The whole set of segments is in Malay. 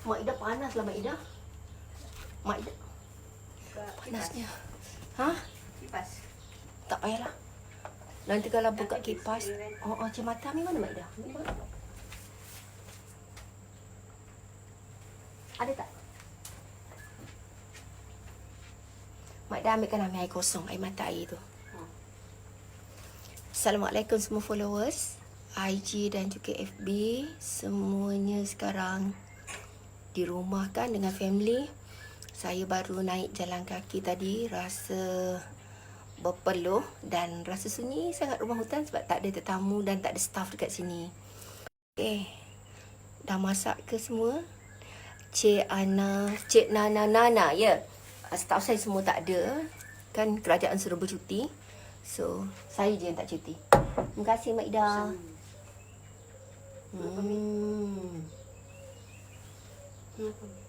Mak Ida panas lah Mak Ida. Mak Ida. Panasnya. Hah? Kipas. Tak payahlah. Nanti kalau buka kipas. Oh, cermata ni mana Mak Ida? Ada tak? Mak Ida ambilkan air kosong, air mata air tu. Assalamualaikum semua followers IG dan juga FB. Semuanya sekarang di rumah kan dengan family. Saya baru naik jalan kaki tadi, rasa berpeluh dan rasa sunyi sangat rumah hutan sebab tak ada tetamu dan tak ada staff dekat sini. Okay, dah masak ke semua? Cik Nana, ya. Staff saya semua tak ada. Kan kerajaan suruh bercuti. So, saya je yang tak cuti. Terima kasih Mak Ida.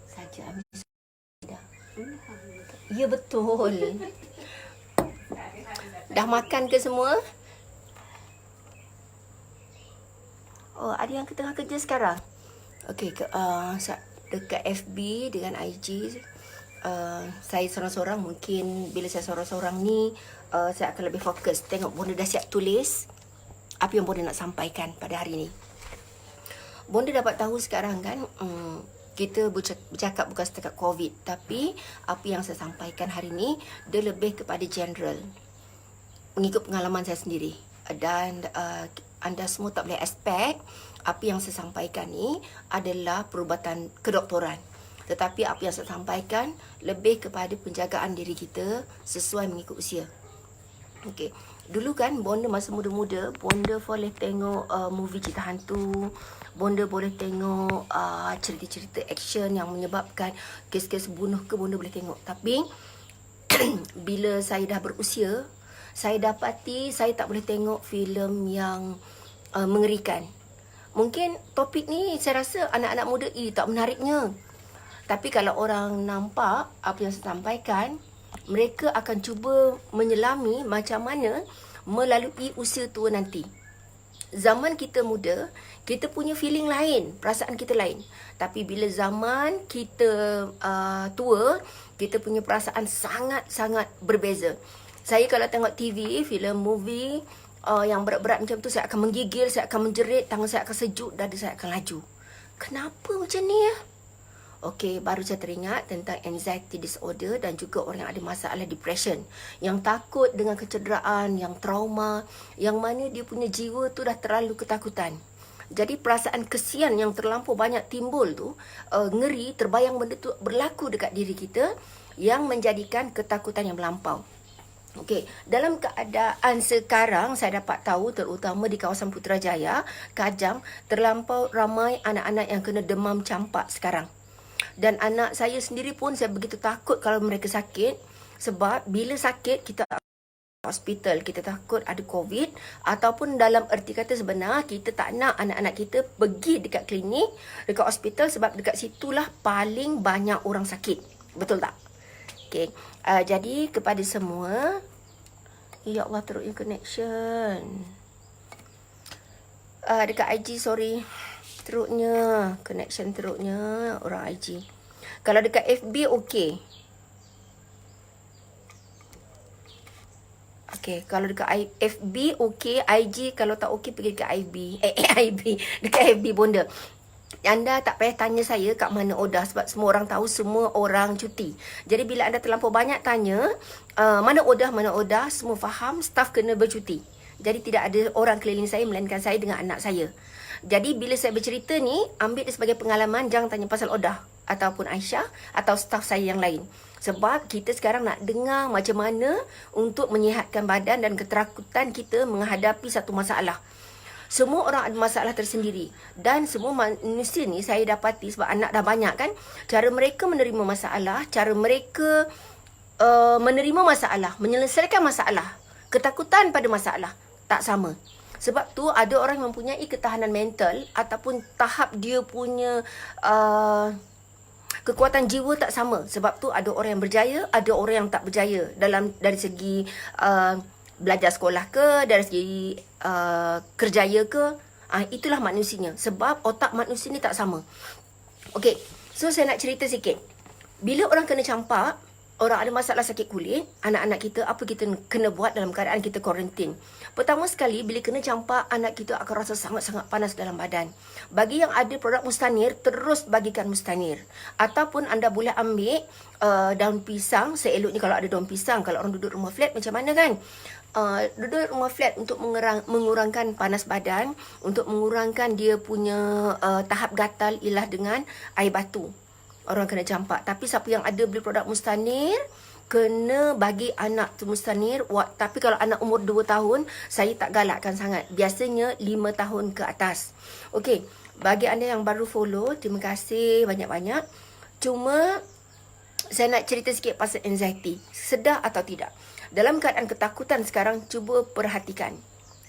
Saja ambil Ida. Ya betul. Dah makan ke semua? Oh, ada yang tengah kerja sekarang? Okey, dekat FB dengan IG saya seorang-seorang. Mungkin bila saya seorang-seorang ni saya akan lebih fokus. Tengok Bonda dah siap tulis apa yang Bonda nak sampaikan pada hari ni. Bonda dapat tahu sekarang kan, kita bercakap bukan setakat COVID, tapi apa yang saya sampaikan hari ni dia lebih kepada general, mengikut pengalaman saya sendiri. Dan anda semua tak boleh expect apa yang saya sampaikan ni adalah perubatan kedoktoran. Tetapi apa yang saya sampaikan lebih kepada penjagaan diri kita sesuai mengikut usia. Okey. Dulu kan Bonda masa muda-muda, Bonda boleh tengok movie cerita hantu. Bonda boleh tengok cerita-cerita action yang menyebabkan kes-kes bunuh ke, Bonda boleh tengok. Tapi bila saya dah berusia, saya dapati saya tak boleh tengok filem yang mengerikan. Mungkin topik ni saya rasa anak-anak muda tak menariknya. Tapi kalau orang nampak apa yang saya sampaikan, mereka akan cuba menyelami macam mana melalui usia tua nanti. Zaman kita muda, kita punya feeling lain, perasaan kita lain. Tapi bila zaman kita tua, kita punya perasaan sangat-sangat berbeza. Saya kalau tengok TV, filem, movie yang berat-berat macam tu, saya akan menggigil, saya akan menjerit, tangan saya akan sejuk, dada saya akan laju. Kenapa macam ni ya? Okey, baru saya teringat tentang anxiety disorder dan juga orang yang ada masalah depression, yang takut dengan kecederaan, yang trauma, yang mana dia punya jiwa tu dah terlalu ketakutan. Jadi perasaan kesian yang terlampau banyak timbul tu, ngeri, terbayang benda tu berlaku dekat diri kita, yang menjadikan ketakutan yang melampau. Okey, dalam keadaan sekarang saya dapat tahu terutama di kawasan Putrajaya, Kajang, terlampau ramai anak-anak yang kena demam campak sekarang. Dan anak saya sendiri pun saya begitu takut kalau mereka sakit, sebab bila sakit kita hospital, kita takut ada COVID, ataupun dalam erti kata sebenar kita tak nak anak-anak kita pergi dekat klinik, dekat hospital, sebab dekat situlah paling banyak orang sakit. Betul tak? Okey. Jadi kepada semua, ya Allah teruknya connection. Dekat IG, sorry. Teruknya, connection teruknya orang IG. Kalau dekat FB okey. Okey, kalau dekat FB okey, IG kalau tak okey pergi dekat IB. IB, dekat FB Bonda. Anda tak payah tanya saya kat mana Odah, sebab semua orang tahu, semua orang cuti. Jadi bila anda terlampau banyak tanya mana Odah, semua faham staff kena bercuti. Jadi tidak ada orang keliling saya melainkan saya dengan anak saya. Jadi bila saya bercerita ni, ambil dia sebagai pengalaman, jangan tanya pasal Odah ataupun Aisyah atau staf saya yang lain. Sebab kita sekarang nak dengar macam mana untuk menyihatkan badan dan keterakutan kita menghadapi satu masalah. Semua orang ada masalah tersendiri. Dan semua manusia ni saya dapati, sebab anak dah banyak kan, cara mereka menerima masalah, cara mereka menerima masalah, menyelesaikan masalah, ketakutan pada masalah tak sama. Sebab tu ada orang yang mempunyai ketahanan mental ataupun tahap dia punya kekuatan jiwa tak sama. Sebab tu ada orang yang berjaya, ada orang yang tak berjaya dari segi belajar sekolah ke, dari segi kerjaya ke. Itulah manusianya. Sebab otak manusia ni tak sama. Okey, So saya nak cerita sikit. Bila orang kena campak, orang ada masalah sakit kulit, anak-anak kita, apa kita kena buat dalam keadaan kita kuarantin? Pertama sekali, bila kena campak, anak kita akan rasa sangat-sangat panas dalam badan. Bagi yang ada produk Mustanir, terus bagikan Mustanir. Ataupun anda boleh ambil daun pisang, seeloknya kalau ada daun pisang, kalau orang duduk rumah flat macam mana kan? Duduk rumah flat untuk mengurangkan panas badan, untuk mengurangkan dia punya tahap gatal ialah dengan air batu. Orang kena campak. Tapi siapa yang ada beli produk Mustanir, kena bagi anak tu Mustanir. Tapi kalau anak umur 2 tahun, saya tak galakkan sangat. Biasanya 5 tahun ke atas. Okey, bagi anda yang baru follow, terima kasih banyak-banyak. Cuma saya nak cerita sikit pasal anxiety. Sedar atau tidak? Dalam keadaan ketakutan sekarang, cuba perhatikan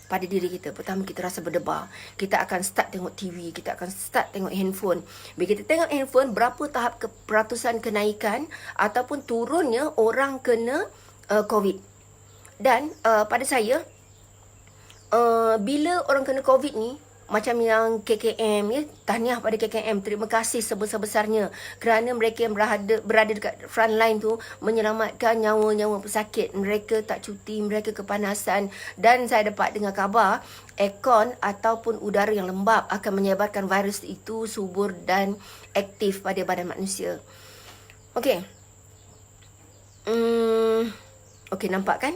pada diri kita. Pertama, kita rasa berdebar. Kita akan start tengok TV. Kita akan start tengok handphone. Bila kita tengok handphone, berapa tahap peratusan kenaikan ataupun turunnya orang kena COVID. Dan pada saya, bila orang kena COVID ni, macam yang KKM, ya, tahniah pada KKM. Terima kasih sebesar-besarnya kerana mereka yang berada dekat front line tu menyelamatkan nyawa-nyawa pesakit. Mereka tak cuti, mereka kepanasan. Dan saya dapat dengar khabar, aircon ataupun udara yang lembap akan menyebarkan virus itu subur dan aktif pada badan manusia. Okey. Okey, nampak kan?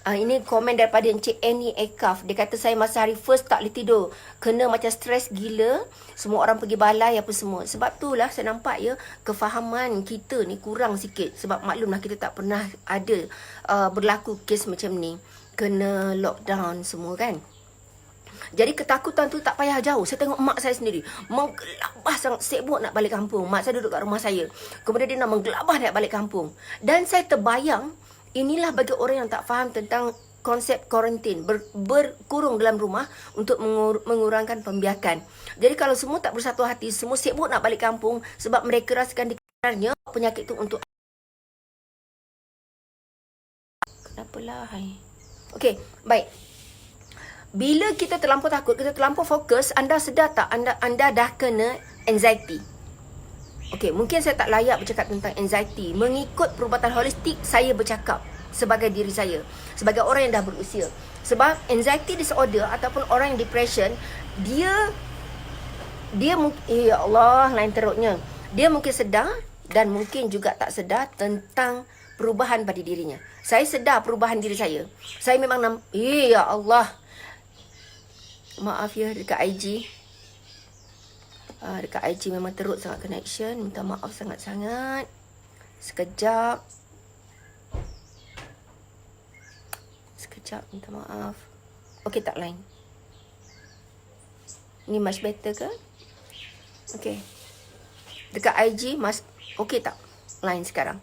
Ini komen daripada Encik Annie Ekaf. Dia kata saya masa hari first tak boleh tidur. Kena macam stres gila. Semua orang pergi balai apa semua. Sebab tu lah saya nampak ya, kefahaman kita ni kurang sikit. Sebab maklumlah kita tak pernah ada berlaku kes macam ni. Kena lockdown semua kan. Jadi ketakutan tu tak payah jauh. Saya tengok mak saya sendiri menggelabah sangat, sibuk nak balik kampung. Mak saya duduk kat rumah saya. Kemudian dia nak menggelabah nak balik kampung. Dan saya terbayang, inilah bagi orang yang tak faham tentang konsep kuarantin, berkurung dalam rumah untuk mengurangkan pembiakan. Jadi kalau semua tak bersatu hati, semua sibuk nak balik kampung sebab mereka rasakan dikenalnya penyakit itu untuk... Kenapalah, hai? Okey, baik. Bila kita terlampau takut, kita terlampau fokus, anda sedar tak anda dah kena anxiety? Okey, mungkin saya tak layak bercakap tentang anxiety. Mengikut perubatan holistik, saya bercakap sebagai diri saya, sebagai orang yang dah berusia. Sebab anxiety disorder ataupun orang yang depression, dia ya Allah, lain teruknya. Dia mungkin sedar dan mungkin juga tak sedar tentang perubahan pada dirinya. Saya sedar perubahan diri saya. Saya memang ya Allah. Maaf ya, dekat IG. Dekat IG memang teruk sangat connection. Minta maaf sangat-sangat. Sekejap, minta maaf. Okey tak line? Ni much better ke? Okey. Dekat IG okey tak line sekarang?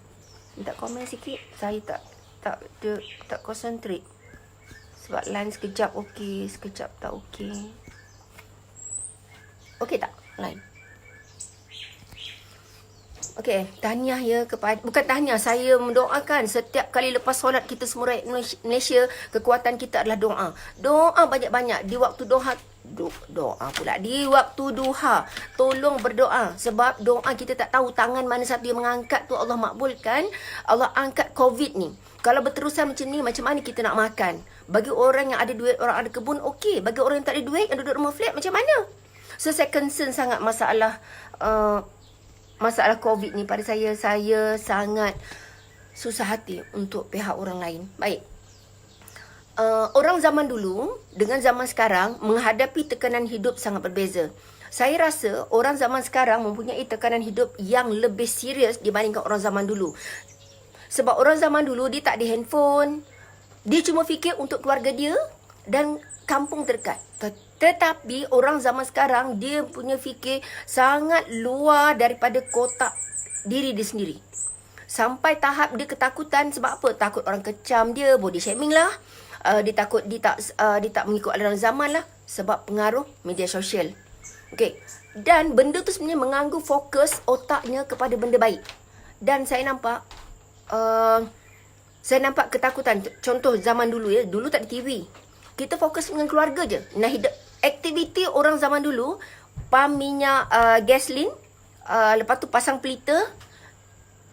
Minta komen sikit. Saya tak concentrate. Sebab line sekejap okey, sekejap tak okey. Okey tak line? Okey, tahniah ya kepada... Bukan tahniah, saya mendoakan setiap kali lepas solat kita semua rakyat Malaysia, kekuatan kita adalah doa. Doa banyak-banyak. Di waktu doa pula. Di waktu duha, tolong berdoa. Sebab doa kita tak tahu tangan mana satu yang mengangkat tu Allah makbulkan. Allah angkat COVID ni. Kalau berterusan macam ni, macam mana kita nak makan? Bagi orang yang ada duit, orang ada kebun, okey. Bagi orang yang tak ada duit, yang duduk rumah flat, macam mana? So, saya concern sangat masalah COVID ni pada saya. Saya sangat susah hati untuk pihak orang lain. Baik. Orang zaman dulu dengan zaman sekarang menghadapi tekanan hidup sangat berbeza. Saya rasa orang zaman sekarang mempunyai tekanan hidup yang lebih serius dibandingkan orang zaman dulu. Sebab orang zaman dulu dia tak ada handphone. Dia cuma fikir untuk keluarga dia dan kampung terdekat. Tetapi orang zaman sekarang dia punya fikir sangat luar daripada kotak diri dia sendiri. Sampai tahap dia ketakutan sebab apa? Takut orang kecam dia, body shaming lah. Dia takut dia tak mengikut aliran zaman lah sebab pengaruh media sosial. Okey. Dan benda tu sebenarnya mengganggu fokus otaknya kepada benda baik. Dan saya nampak ketakutan. Contoh zaman dulu ya, dulu tak ada TV. Kita fokus dengan keluarga je. Nah, aktiviti orang zaman dulu, pam minyak gasolin, Lepas tu pasang pelita,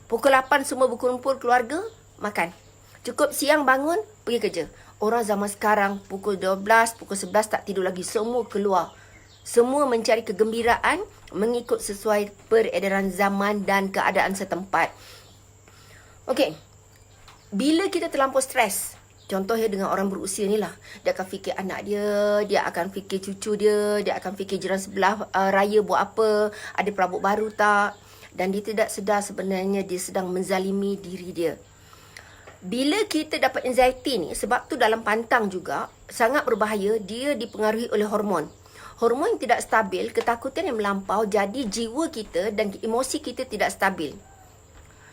pukul 8 semua berkumpul keluarga, makan. Cukup siang bangun, pergi kerja. Orang zaman sekarang pukul 12, pukul 11 tak tidur lagi. Semua keluar. Semua mencari kegembiraan mengikut sesuai peredaran zaman dan keadaan setempat. Okey. Bila kita terlampau stres, contohnya dengan orang berusia ni lah, dia akan fikir anak dia akan fikir cucu dia akan fikir jiran sebelah raya buat apa, ada perabot baru tak, dan dia tidak sedar sebenarnya dia sedang menzalimi diri dia. Bila kita dapat anxiety ni, sebab tu dalam pantang juga sangat berbahaya, dia dipengaruhi oleh hormon. Hormon yang tidak stabil, ketakutan yang melampau, jadi jiwa kita dan emosi kita tidak stabil.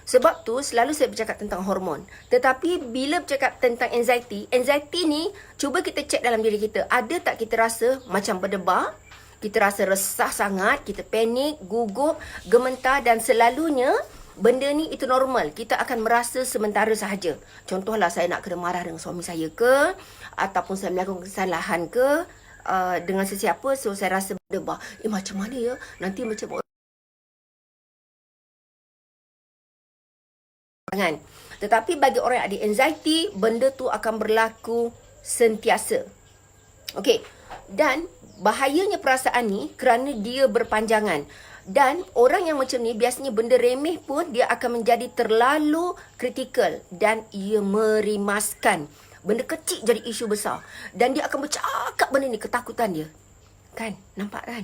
Sebab tu selalu saya bercakap tentang hormon. Tetapi bila bercakap tentang anxiety ni cuba kita cek dalam diri kita. Ada tak kita rasa macam berdebar? Kita rasa resah sangat, kita panik, gugup, gementar, dan selalunya benda ni itu normal. Kita akan merasa sementara sahaja. Contohlah saya nak kena marah dengan suami saya ke, ataupun saya melakukan kesalahan ke, dengan sesiapa, so saya rasa berdebar. Macam mana ya? Nanti macam orang. Tetapi bagi orang yang ada anxiety, benda tu akan berlaku sentiasa. Okey. Dan bahayanya perasaan ni kerana dia berpanjangan. Dan orang yang macam ni biasanya benda remeh pun dia akan menjadi terlalu kritikal dan ia merimaskan. Benda kecil jadi isu besar. Dan dia akan bercakap benda ni, ketakutan dia. Kan? Nampak kan?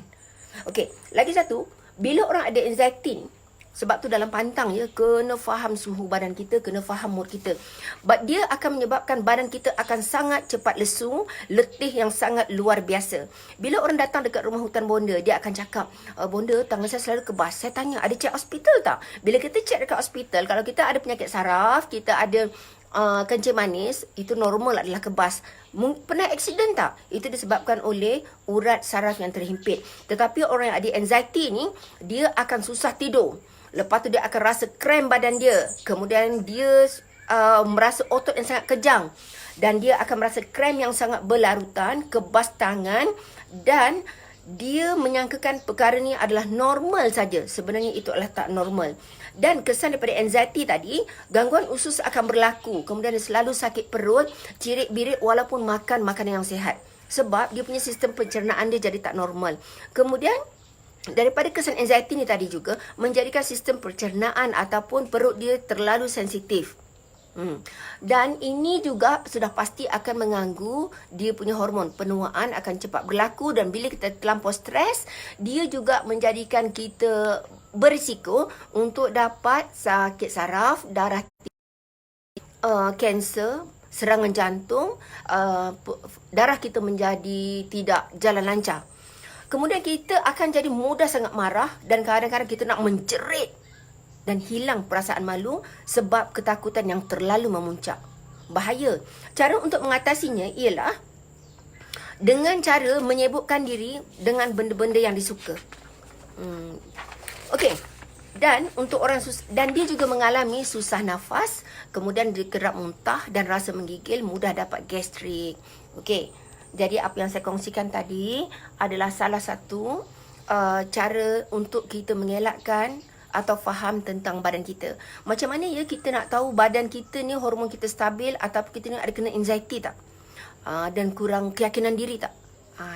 Okey, lagi satu. Bila orang ada anxiety ni, sebab tu dalam pantang ya, kena faham suhu badan kita, kena faham mood kita. But dia akan menyebabkan badan kita akan sangat cepat lesu, letih yang sangat luar biasa. Bila orang datang dekat rumah hutan bonda, dia akan cakap, bonda, tangan saya selalu kebas. Saya tanya, ada cek hospital tak? Bila kita cek dekat hospital, kalau kita ada penyakit saraf, kita ada kencing manis, itu normal adalah kebas. Pernah aksiden tak? Itu disebabkan oleh urat saraf yang terhimpit. Tetapi orang yang ada anxiety ni, dia akan susah tidur. Lepas tu dia akan rasa kram badan dia. Kemudian dia merasa otot yang sangat kejang. Dan dia akan merasa kram yang sangat berlarutan, kebas tangan, dan dia menyangkakan perkara ni adalah normal saja. Sebenarnya itu adalah tak normal. Dan kesan daripada anxiety tadi, gangguan usus akan berlaku. Kemudian dia selalu sakit perut, cirit-birit walaupun makan makanan yang sihat. Sebab dia punya sistem pencernaan dia jadi tak normal. Kemudian daripada kesan anxiety ni tadi juga menjadikan sistem pencernaan ataupun perut dia terlalu sensitif. Dan ini juga sudah pasti akan mengganggu dia punya hormon. Penuaan akan cepat berlaku, dan bila kita terlampau stres, dia juga menjadikan kita berisiko untuk dapat sakit saraf, darah kanser, serangan jantung, darah kita menjadi tidak jalan lancar. Kemudian kita akan jadi mudah sangat marah, dan kadang-kadang kita nak menjerit dan hilang perasaan malu sebab ketakutan yang terlalu memuncak. Bahaya. Cara untuk mengatasinya ialah dengan cara menyibukkan diri dengan benda-benda yang disuka. Okey. Dan untuk orang dan dia juga mengalami susah nafas, kemudian dia kerap muntah dan rasa menggigil, mudah dapat gastrik. Okey. Jadi apa yang saya kongsikan tadi adalah salah satu cara untuk kita mengelakkan atau faham tentang badan kita. Macam mana ya kita nak tahu badan kita ni hormon kita stabil atau kita ni ada kena anxiety tak? Dan kurang keyakinan diri tak?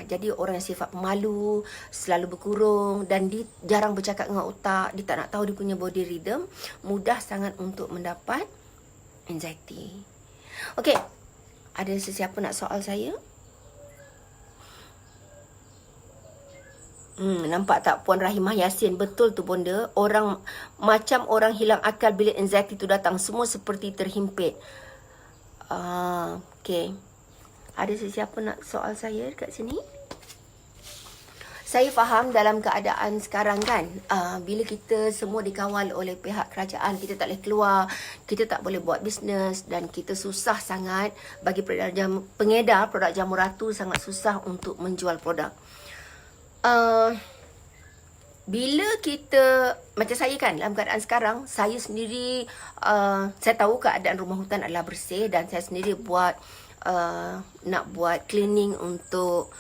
Jadi orang yang sifat pemalu, selalu berkurung, dan dia jarang bercakap dengan otak, dia tak nak tahu dia punya body rhythm, mudah sangat untuk mendapat anxiety. Okey, ada sesiapa nak soal saya? Nampak tak Puan Rahimah Yasin? Betul tu bonda. Macam orang hilang akal bila anxiety tu datang. Semua seperti terhimpit. Okay. Ada sesiapa nak soal saya dekat sini? Saya faham dalam keadaan sekarang kan, bila kita semua dikawal oleh pihak kerajaan, kita tak boleh keluar, kita tak boleh buat bisnes, dan kita susah sangat bagi pengedar produk jamu ratu, sangat susah untuk menjual produk. Bila kita, macam saya kan, dalam keadaan sekarang, saya sendiri, saya tahu keadaan rumah hutan adalah bersih, dan saya sendiri nak buat cleaning untuk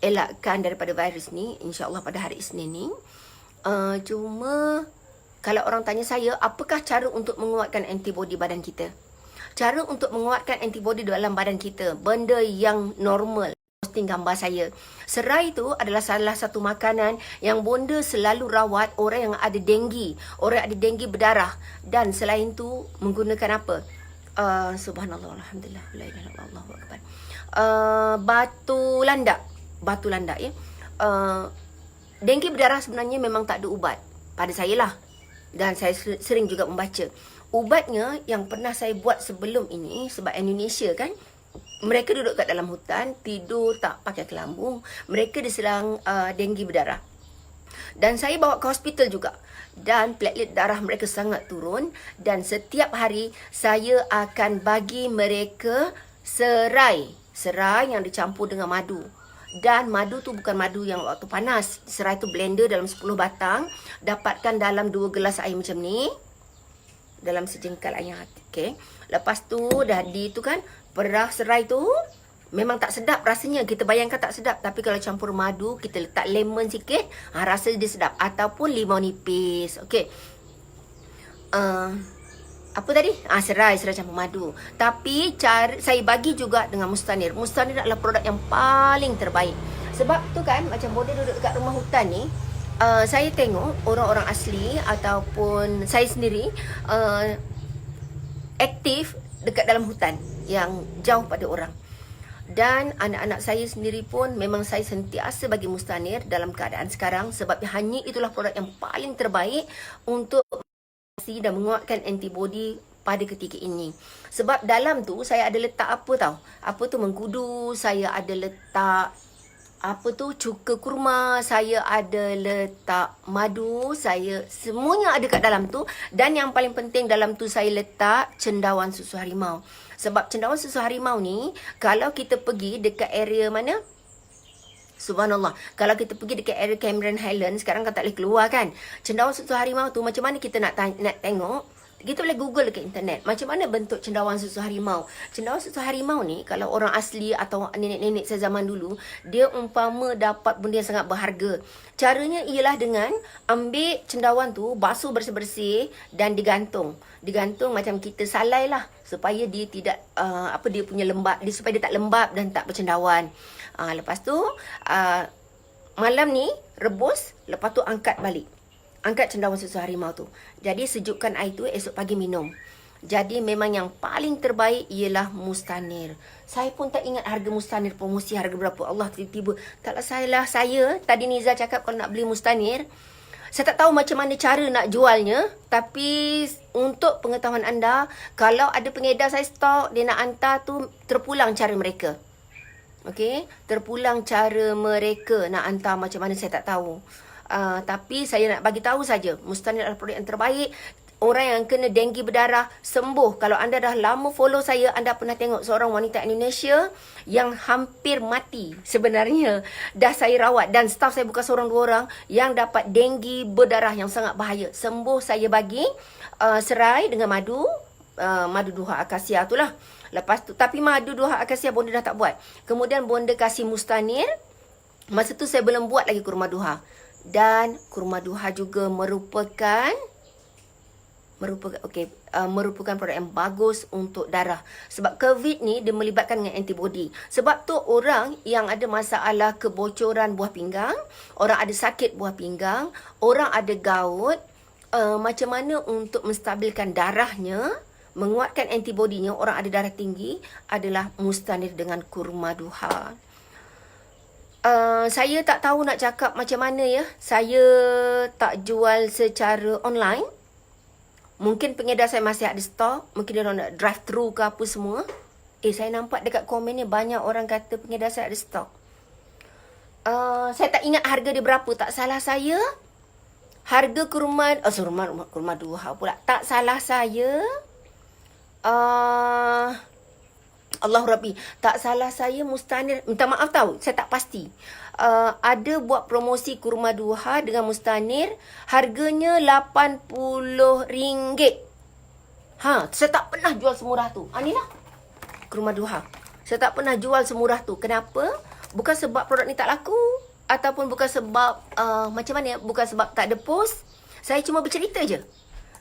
elakkan daripada virus ni, insyaAllah pada hari Isnin ni. Cuma kalau orang tanya saya, apakah cara untuk menguatkan antibodi badan kita? Cara untuk menguatkan antibodi dalam badan kita, benda yang normal. Posting gambar saya. Serai itu adalah salah satu makanan yang bonda selalu rawat orang yang ada denggi. Orang yang ada denggi berdarah. Dan selain tu menggunakan apa? Subhanallah, alhamdulillah, la ilaha illallah, Allahu akbar. Batu landak. Batu landak ya. Denggi berdarah sebenarnya memang tak ada ubat. Pada saya lah. Dan saya sering juga membaca. Ubatnya yang pernah saya buat sebelum ini, sebab Indonesia kan, mereka duduk kat dalam hutan, tidur tak pakai kelambung. Mereka diserang denggi berdarah. Dan saya bawa ke hospital juga. Dan platelet darah mereka sangat turun. Dan setiap hari saya akan bagi mereka serai. Serai yang dicampur dengan madu. Dan madu tu bukan madu yang waktu panas. Serai tu blender dalam 10 batang. Dapatkan dalam 2 gelas air macam ni. Dalam sejengkal air hati. Okay. Lepas tu dah di tu kan, perah serai tu memang tak sedap rasanya. Kita bayangkan tak sedap. Tapi kalau campur madu, kita letak lemon sikit, rasa dia sedap. Ataupun limau nipis. Okay. Apa tadi? Serai campur madu. Tapi saya bagi juga dengan Mustanir. Mustanir adalah produk yang paling terbaik. Sebab tu kan, macam bonda duduk dekat rumah hutan ni, saya tengok orang-orang asli ataupun saya sendiri aktif dekat dalam hutan yang jauh pada orang. Dan anak-anak saya sendiri pun memang saya sentiasa bagi Mustanir dalam keadaan sekarang, sebab hanya itulah produk yang paling terbaik untuk dan menguatkan antibodi pada ketika ini. Sebab dalam tu saya ada letak apa tau? Apa tu mengkudu, saya ada letak cuka kurma, saya ada letak madu, saya semuanya ada kat dalam tu. Dan yang paling penting dalam tu saya letak cendawan susu harimau. Sebab cendawan susu harimau ni, kalau kita pergi dekat area mana? Subhanallah. Kalau kita pergi dekat area Cameron Highlands, sekarang kan tak boleh keluar kan. Cendawan susu harimau tu macam mana kita nak tengok? Kita boleh google dekat internet. Macam mana bentuk cendawan susu harimau? Cendawan susu harimau ni, kalau orang asli atau nenek-nenek saya zaman dulu, dia umpama dapat benda yang sangat berharga. Caranya ialah dengan ambil cendawan tu, basuh bersih-bersih dan digantung. Digantung macam kita salai lah. Supaya dia tidak, dia punya lembab. Supaya dia tak lembab dan tak bercendawan. Lepas tu, malam ni rebus, lepas tu angkat balik. Angkat cendawan susu harimau tu. Jadi sejukkan air tu, esok pagi minum. Jadi memang yang paling terbaik ialah Mustanir. Saya pun tak ingat harga Mustanir, promosi harga berapa. Allah, tiba-tiba. Taklah saya. Tadi Niza cakap kalau nak beli Mustanir, saya tak tahu macam mana cara nak jualnya. Tapi untuk pengetahuan anda, kalau ada pengedar saya stok, dia nak hantar tu, terpulang cara mereka. Okey, terpulang cara mereka nak hantar macam mana saya tak tahu. Tapi saya nak bagi tahu saja, Mustanir adalah produk yang terbaik. Orang yang kena denggi berdarah sembuh. Kalau anda dah lama follow saya, anda pernah tengok seorang wanita Indonesia yang hampir mati sebenarnya. Dah saya rawat dan staff saya bukan seorang dua orang yang dapat denggi berdarah yang sangat bahaya. Sembuh saya bagi serai dengan madu. Madu duha akasia tu lah. Lepas tu, tapi madu duha akasia bonda dah tak buat. Kemudian bonda kasih Mustanir. Masa tu saya belum buat lagi kurma duha. Dan kurma duha juga merupakan produk yang bagus untuk darah. Sebab COVID ni dia melibatkan dengan antibodi. Sebab tu orang yang ada masalah kebocoran buah pinggang, orang ada sakit buah pinggang, orang ada gout, macam mana untuk menstabilkan darahnya, menguatkan antibodinya, orang ada darah tinggi adalah Mustanir dengan kurma duha. Saya tak tahu nak cakap macam mana ya. Saya tak jual secara online. Mungkin pengedar saya masih ada stok. Mungkin dia orang nak drive thru ke apa semua. Saya nampak dekat komen ni banyak orang kata pengedar saya ada stok. Saya tak ingat harga dia berapa. Tak salah saya, harga kurma duha pula. Tak salah saya, Allah Rabbi, tak salah saya Mustanir, minta maaf tahu, saya tak pasti. Ada buat promosi kurma duha dengan Mustanir, harganya RM80. Saya tak pernah jual semurah tu. Ni lah kurma duha. Saya tak pernah jual semurah tu. Kenapa? Bukan sebab produk ni tak laku ataupun bukan sebab macam mana, bukan sebab tak ada post. Saya cuma bercerita je.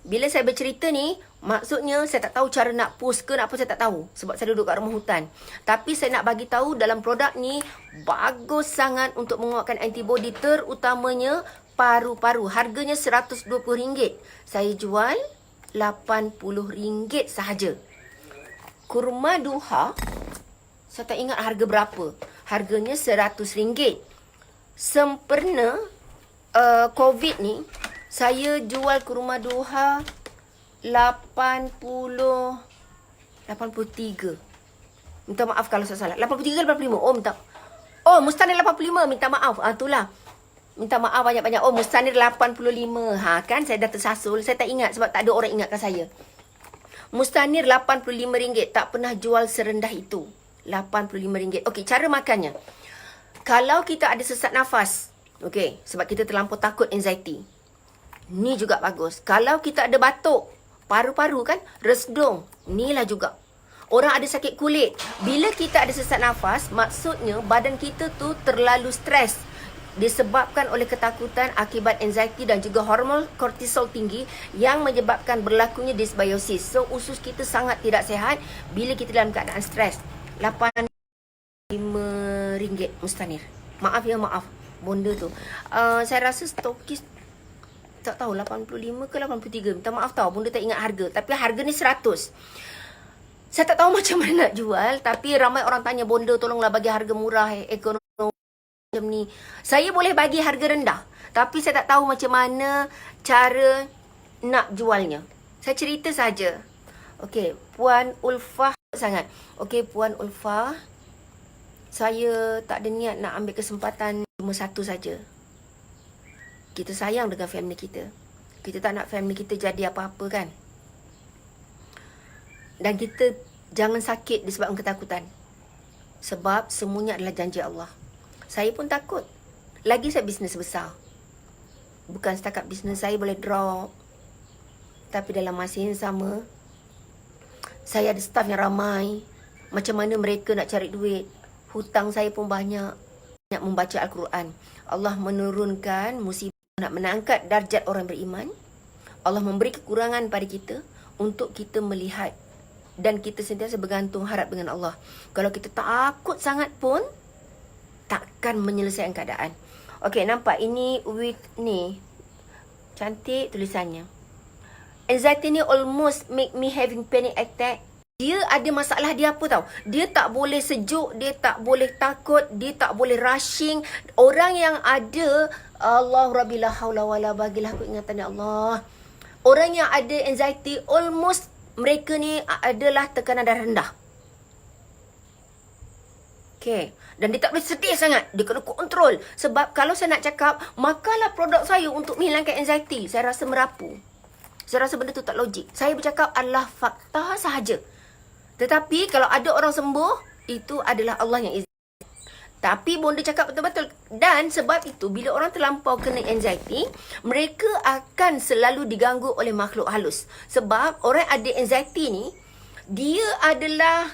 Bila saya bercerita ni, maksudnya saya tak tahu cara nak post ke nak apa, saya tak tahu. Sebab saya duduk kat rumah hutan. Tapi saya nak bagi tahu dalam produk ni bagus sangat untuk menguatkan antibody, terutamanya paru-paru. Harganya RM120. Saya jual RM80 sahaja. Kurma duha, saya tak ingat harga berapa. Harganya RM100. Sempena COVID ni, saya jual kurma duha 83. Minta maaf kalau saya salah. 83 ke 85? Oh, minta. Oh, Mustanir 85. Minta maaf. Itulah. Minta maaf banyak-banyak. Oh, Mustanir 85. Kan saya dah tersasul. Saya tak ingat sebab tak ada orang ingatkan saya. Mustanir RM85. Tak pernah jual serendah itu. RM85. Okey, cara makannya. Kalau kita ada sesak nafas, okey, sebab kita terlampau takut anxiety, ni juga bagus. Kalau kita ada batuk, paru-paru kan, resdung, ni lah juga. Orang ada sakit kulit, bila kita ada sesak nafas, maksudnya badan kita tu terlalu stres disebabkan oleh ketakutan akibat anxiety dan juga hormon kortisol tinggi yang menyebabkan berlakunya dysbiosis. So usus kita sangat tidak sihat bila kita dalam keadaan stres. RM85 Mustanir. Maaf ya, maaf bonda tu. Saya rasa stokis tak tahu 85 ke 83. Minta maaf tahu, bunda tak ingat harga. Tapi harga ni 100. Saya tak tahu macam mana nak jual. Tapi ramai orang tanya, bonda tolonglah bagi harga murah, ekonomi macam ni. Saya boleh bagi harga rendah, tapi saya tak tahu macam mana cara nak jualnya. Saya cerita saja. Okey, Puan Ulfah sangat. Okey, Puan Ulfah, saya tak ada niat nak ambil kesempatan, cuma satu saja. Kita sayang dengan family kita. Kita tak nak family kita jadi apa-apa kan. Dan kita jangan sakit disebabkan ketakutan. Sebab semuanya adalah janji Allah. Saya pun takut. Lagi saya bisnes besar. Bukan setakat bisnes saya boleh drop. Tapi dalam masa yang sama, saya ada staff yang ramai. Macam mana mereka nak cari duit. Hutang saya pun banyak. Banyak membaca Al-Quran. Allah menurunkan musibah nak menangkat darjat orang beriman. Allah memberi kekurangan pada kita untuk kita melihat, dan kita sentiasa bergantung harap dengan Allah. Kalau kita takut sangat pun takkan menyelesaikan keadaan. Okey, nampak ini with ni. Cantik tulisannya. Anxiety ni almost make me having panic attack. Dia ada masalah dia apa tahu? Dia tak boleh sejuk, dia tak boleh takut, dia tak boleh rushing. Orang yang ada, Allah Rabbi la haula wala, bagilah aku ingatan ya Allah. Orang yang ada anxiety, almost mereka ni adalah tekanan darah rendah. Okay. Dan dia tak boleh sedih sangat. Dia kena kontrol. Sebab kalau saya nak cakap, makalah produk saya untuk menghilangkan anxiety, saya rasa merapu. Saya rasa benda tu tak logik. Saya bercakap adalah fakta sahaja. Tetapi kalau ada orang sembuh, itu adalah Allah yang izin. Tapi bonda cakap betul-betul. Dan sebab itu, bila orang terlampau kena anxiety, mereka akan selalu diganggu oleh makhluk halus. Sebab orang ada anxiety ni, dia adalah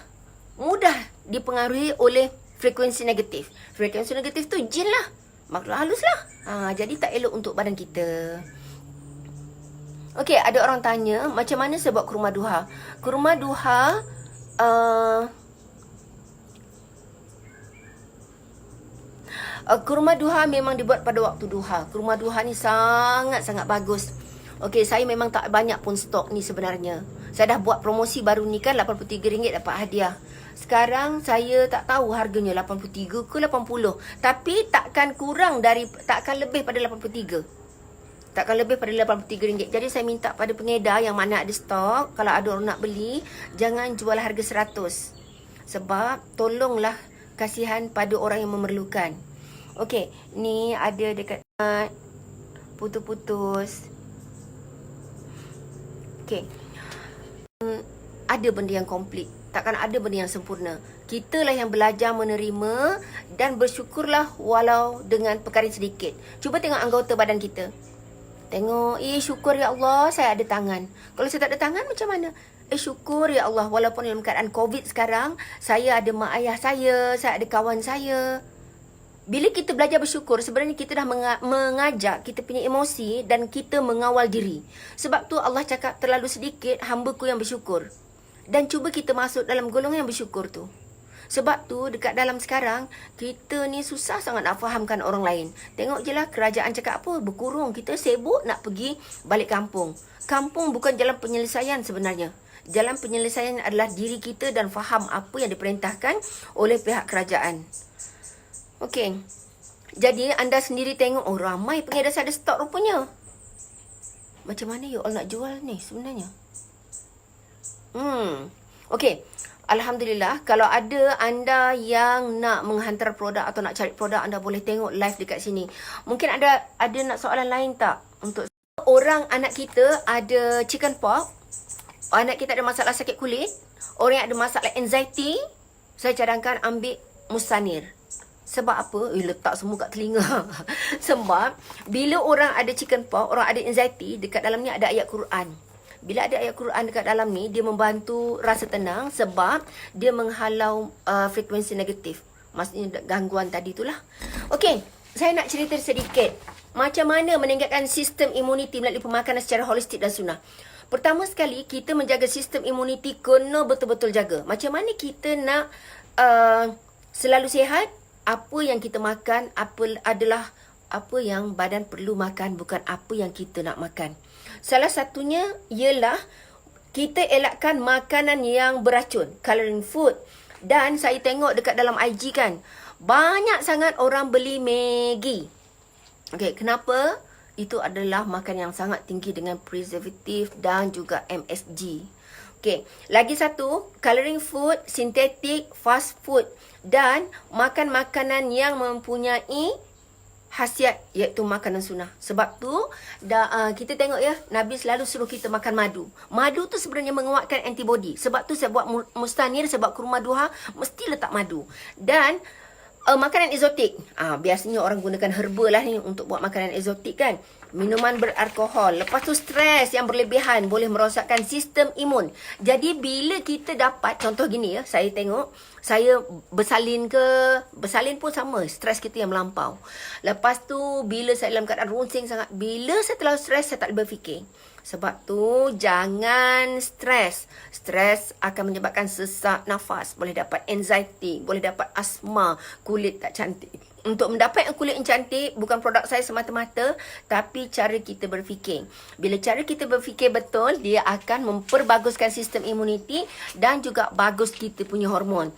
mudah dipengaruhi oleh frekuensi negatif. Frekuensi negatif tu jin lah, makhluk halus lah. Jadi tak elok untuk badan kita. Okey, ada orang tanya, macam mana saya buat kurma duha? Kurma duha, kurma duha memang dibuat pada waktu duha. Kurma duha ni sangat-sangat bagus. Okey, saya memang tak banyak pun stok ni sebenarnya. Saya dah buat promosi baru ni kan, RM83 dapat hadiah. Sekarang saya tak tahu harganya 83 ke 80. Tapi takkan kurang dari, takkan lebih pada 83. Takkan lebih pada RM83. Jadi saya minta pada pengedar yang mana ada stok, kalau ada orang nak beli, jangan jual harga 100. Sebab tolonglah, kasihan pada orang yang memerlukan. Okey, ni ada dekat putus-putus. Okey. Ada benda yang komplit. Takkan ada benda yang sempurna. Kitalah yang belajar menerima dan bersyukurlah walau dengan perkara sedikit. Cuba tengok anggota badan kita. Tengok, syukur ya Allah saya ada tangan. Kalau saya tak ada tangan macam mana? Syukur ya Allah, walaupun dalam keadaan COVID sekarang, saya ada mak ayah saya ada kawan saya. Bila kita belajar bersyukur, sebenarnya kita dah mengajak kita punya emosi dan kita mengawal diri. Sebab tu Allah cakap terlalu sedikit hamba-Ku yang bersyukur. Dan cuba kita masuk dalam golongan yang bersyukur tu. Sebab tu dekat dalam sekarang, kita ni susah sangat nak fahamkan orang lain. Tengok je lah kerajaan cakap apa, berkurung. Kita sibuk nak pergi balik kampung. Kampung bukan jalan penyelesaian sebenarnya. Jalan penyelesaian adalah diri kita dan faham apa yang diperintahkan oleh pihak kerajaan. Okey. Jadi anda sendiri tengok, oh ramai pergi ada stok rupanya. Macam mana you all nak jual ni sebenarnya? Okey. Alhamdulillah, kalau ada anda yang nak menghantar produk atau nak cari produk, anda boleh tengok live dekat sini. Mungkin ada nak soalan lain tak? Untuk orang anak kita ada chicken pox, anak kita ada masalah sakit kulit, orang yang ada masalah anxiety, saya cadangkan ambil Mustanir. Sebab apa? Letak semua kat telinga. Sebab bila orang ada chicken pox, orang ada anxiety, dekat dalam ni ada ayat Quran. Bila ada ayat Quran dekat dalam ni, dia membantu rasa tenang sebab dia menghalau frekuensi negatif. Maksudnya gangguan tadi itulah. Okey, saya nak cerita sedikit. Macam mana meningkatkan sistem imuniti melalui pemakanan secara holistik dan sunnah. Pertama sekali, kita menjaga sistem imuniti kena betul-betul jaga. Macam mana kita nak selalu sihat? Apa yang kita makan adalah apa yang badan perlu makan, bukan apa yang kita nak makan. Salah satunya ialah kita elakkan makanan yang beracun, coloring food. Dan saya tengok dekat dalam IG kan, banyak sangat orang beli Maggi. Okey, kenapa? Itu adalah makan yang sangat tinggi dengan preservatif dan juga MSG. Okey, lagi satu, coloring food, sintetik, fast food dan makan makanan yang mempunyai khasiat iaitu makanan sunnah. Sebab tu kita tengok ya, Nabi selalu suruh kita makan madu. Madu tu sebenarnya menguatkan antibody. Sebab tu saya buat Mustanir, sebab kurma duha mesti letak madu. Dan makanan eksotik. Biasanya orang gunakan herba lah ni untuk buat makanan eksotik kan. Minuman beralkohol. Lepas tu stres yang berlebihan boleh merosakkan sistem imun. Jadi bila kita dapat, contoh gini ya, saya tengok, saya bersalin pun sama, stres kita yang melampau. Lepas tu bila saya dalam keadaan runsing sangat, bila saya terlalu stres, saya tak boleh berfikir. Sebab tu jangan stres. Stres akan menyebabkan sesak nafas, boleh dapat anxiety, boleh dapat asma, kulit tak cantik. Untuk mendapatkan kulit yang cantik, bukan produk saya semata-mata, tapi cara kita berfikir. Bila cara kita berfikir betul, dia akan memperbaguskan sistem imuniti dan juga bagus kita punya hormon.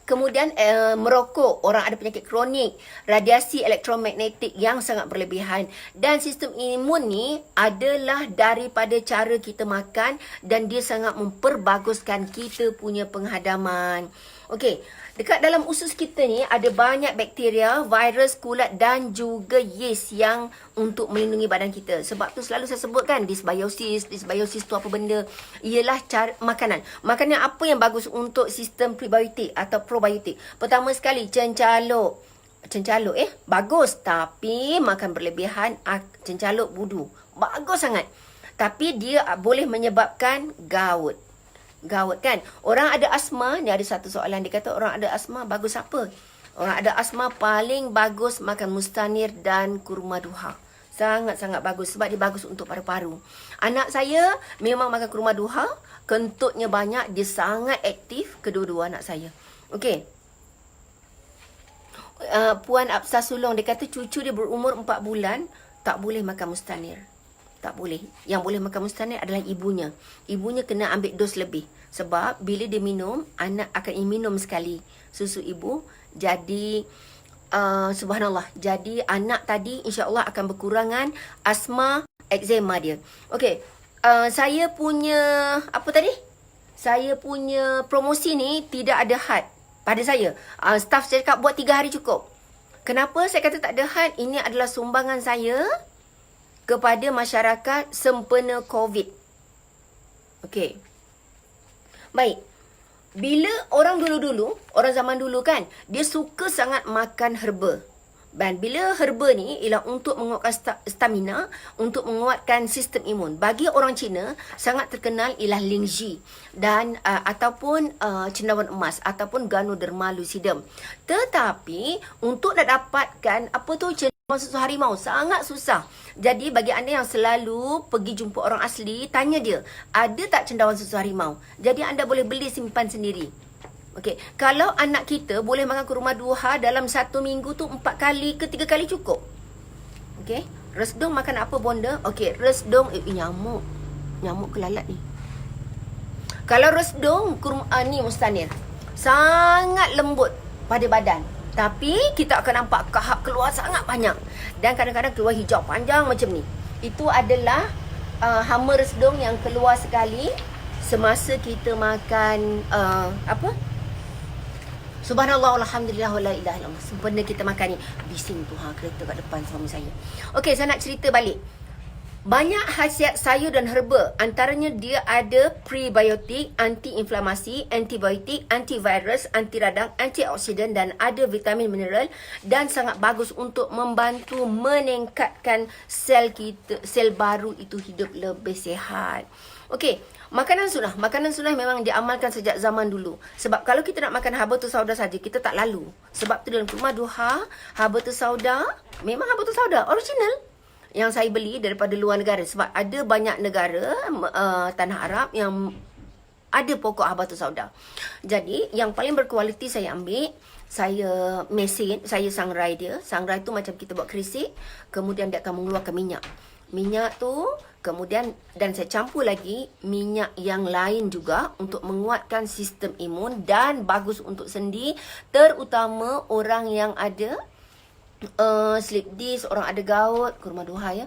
Kemudian merokok, orang ada penyakit kronik, radiasi elektromagnetik yang sangat berlebihan. Dan sistem imun ni adalah daripada cara kita makan dan dia sangat memperbaguskan kita punya penghadaman. Okey, dekat dalam usus kita ni ada banyak bakteria, virus, kulat dan juga yeast yang untuk melindungi badan kita. Sebab tu selalu saya sebutkan dysbiosis. Dysbiosis tu apa benda? Ialah cara makanan. Makanan apa yang bagus untuk sistem prebiotik atau probiotik? Pertama sekali, cencaluk. Cencaluk bagus, tapi makan berlebihan cencaluk budu. Bagus sangat. Tapi dia boleh menyebabkan gout. Gout kan. Orang ada asma, ni ada satu soalan, dia kata orang ada asma bagus apa? Orang ada asma paling bagus makan Mustanir dan kurma duha. Sangat-sangat bagus sebab dia bagus untuk paru-paru. Anak saya memang makan kurma duha, kentutnya banyak, dia sangat aktif, kedua-dua anak saya. Okey. Puan Absah Sulong, dia kata cucu dia berumur 4 bulan tak boleh makan Mustanir. Tak boleh. Yang boleh makan Mustanir adalah ibunya. Ibunya kena ambil dos lebih. Sebab bila dia minum, anak akan minum sekali susu ibu. Jadi, subhanallah. Jadi, anak tadi insya-Allah akan berkurangan asma, eczema dia. Okey. Saya punya, apa tadi? Saya punya promosi ni tidak ada had pada saya. Staff saya cakap buat 3 hari cukup. Kenapa saya kata tak ada had? Ini adalah sumbangan saya kepada masyarakat sempena COVID. Okey. Baik. Bila orang dulu-dulu, orang zaman dulu kan, dia suka sangat makan herba. Dan bila herba ni ialah untuk menguatkan stamina, untuk menguatkan sistem imun. Bagi orang Cina, sangat terkenal ialah Lingzhi dan ataupun cendawan emas ataupun Ganoderma lucidum. Tetapi untuk nak dapatkan apa tu cendawan susu harimau sangat susah. Jadi bagi anda yang selalu pergi jumpa orang asli, tanya dia, ada tak cendawan susu harimau? Jadi anda boleh beli simpan sendiri. Okey, kalau anak kita boleh makan kurma duha dalam 1 minggu tu 4 kali ke 3 kali cukup. Okey, resdung makan apa bonda? Okey, resdung nyamuk. Nyamuk ke lalat ni? Kalau resdung kurma ni Mustanir, sangat lembut pada badan. Tapi kita akan nampak kahak keluar sangat banyak dan kadang-kadang keluar hijau panjang macam ni. Itu adalah hama resdung yang keluar sekali semasa kita makan Subhanallah, alhamdulillah, wala ilaha illallah. Sempena kita makan ni. Bising tu kereta kat depan suami saya. Okey, saya nak cerita balik. Banyak khasiat sayur dan herba. Antaranya dia ada prebiotik, anti-inflamasi, antibiotik, antivirus, anti radang, antioksidan dan ada vitamin mineral dan sangat bagus untuk membantu meningkatkan sel kita, sel baru itu hidup lebih sihat. Okey, makanan sunnah. Makanan sunnah memang diamalkan sejak zaman dulu. Sebab kalau kita nak makan habatus sauda saja, kita tak lalu. Sebab tu dalam kurma duha, habatus sauda, memang habatus sauda original yang saya beli daripada luar negara. Sebab ada banyak negara tanah Arab yang ada pokok habatus sauda. Jadi yang paling berkualiti saya ambil, saya mesin, saya sangrai dia. Sangrai tu macam kita buat kerisik, kemudian dia akan mengeluarkan minyak. Minyak tu kemudian dan saya campur lagi minyak yang lain juga untuk menguatkan sistem imun dan bagus untuk sendi, terutama orang yang ada sleep disc, orang ada gout, kurma duha ya.